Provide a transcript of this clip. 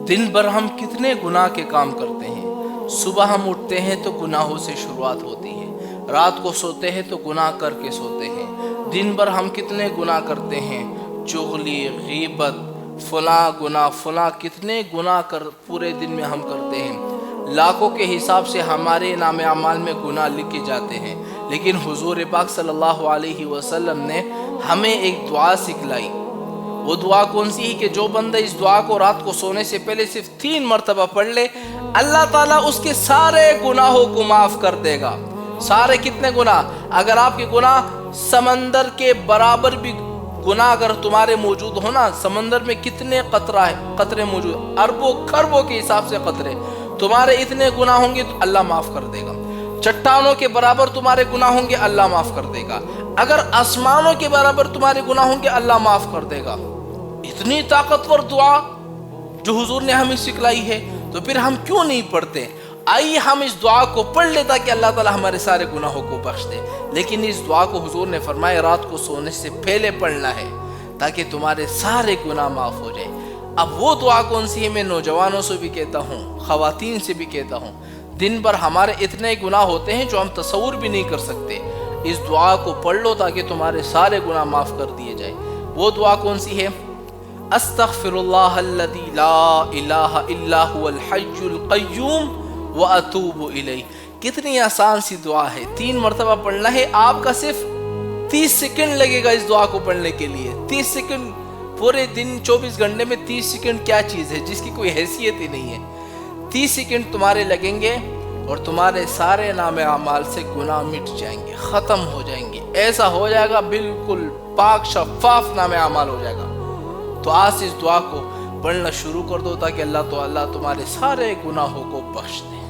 दिन भर हम कितने गुनाह के काम करते हैं। सुबह हम उठते हैं तो गुनाहों से शुरुआत होती है, रात को सोते हैं तो गुनाह करके सोते हैं। दिन भर हम कितने गुनाह करते हैं, चुगली, गीबत, फला गुनाह, फला कितने गुनाह कर पूरे दिन में हम करते हैं। लाखों के हिसाब से हमारे नाम अमाल में गुनाह लिखे जाते हैं। लेकिन हुजूर पाक सल्लल्लाहु अलैहि वसल्लम ने हमें एक दुआ सिखलाई। वो दुआ कौन सी है कि जो बंदा इस दुआ को रात को सोने से पहले सिर्फ 3 मरतबा पढ़ ले, अल्लाह ताला उसके सारे गुनाहों को माफ कर देगा। सारे कितने गुनाह? अगर आपके गुनाह समंदर के बराबर भी गुनाह अगर तुम्हारे मौजूद हो ना, समंदर में कितने कतरे मौजूद, अरबों खरबों के हिसाब से कतरे, तुम्हारे इतने गुनाह होंगे तो अल्लाह माफ कर देगा। चट्टानों के बराबर तुम्हारे गुनाह होंगे, अल्लाह माफ कर देगा। अगर आसमानों के बराबर तुम्हारे गुनाह होंगे, अल्लाह माफ कर देगा। इतनी ताकतवर दुआ जो हुजूर ने हमें सिखलाई है, तो फिर हम क्यों नहीं पढ़ते? आइए हम इस दुआ को पढ़ ले ताकि अल्लाह ताला हमारे सारे गुनाहों को बख्श दे। लेकिन इस दुआ को हुजूर ने फरमाया रात को सोने से पहले पढ़ना है ताकि तुम्हारे सारे गुनाह माफ हो जाए। अब वो दुआ कौन सी है? मैं नौजवानों से भी कहता हूँ, खवातीन से भी कहता हूँ, दिन भर हमारे इतने गुनाह होते हैं जो हम तसव्वुर भी नहीं कर सकते। इस दुआ को पढ़ लो ताकि तुम्हारे सारे गुनाह माफ कर दिए जाए। वो दुआ कौन सी है? अस्तगफिरुल्लाह अल्लज़ी ला इलाहा इल्ला हुवल हय्युल क़य्यूम व अतूबु इलैह। कितनी आसान सी दुआ है, 3 मरतबा पढ़ना है। आपका सिर्फ 30 सेकंड लगेगा इस दुआ को पढ़ने के लिए। 30 सेकंड, पूरे दिन 24 घंटे में 30 सेकंड क्या चीज़ है जिसकी कोई हैसियत ही नहीं है। 30 सेकंड तुम्हारे लगेंगे और तुम्हारे सारे नाम अमाल से गुनाह मिट जाएंगे, ख़त्म हो जाएंगे। ऐसा हो जाएगा, बिल्कुल पाक शफाफ नाम अमाल हो जाएगा। तो आज इस दुआ को पढ़ना शुरू कर दो ताकि अल्लाह तुम्हारे सारे गुनाहों को बख्श दे।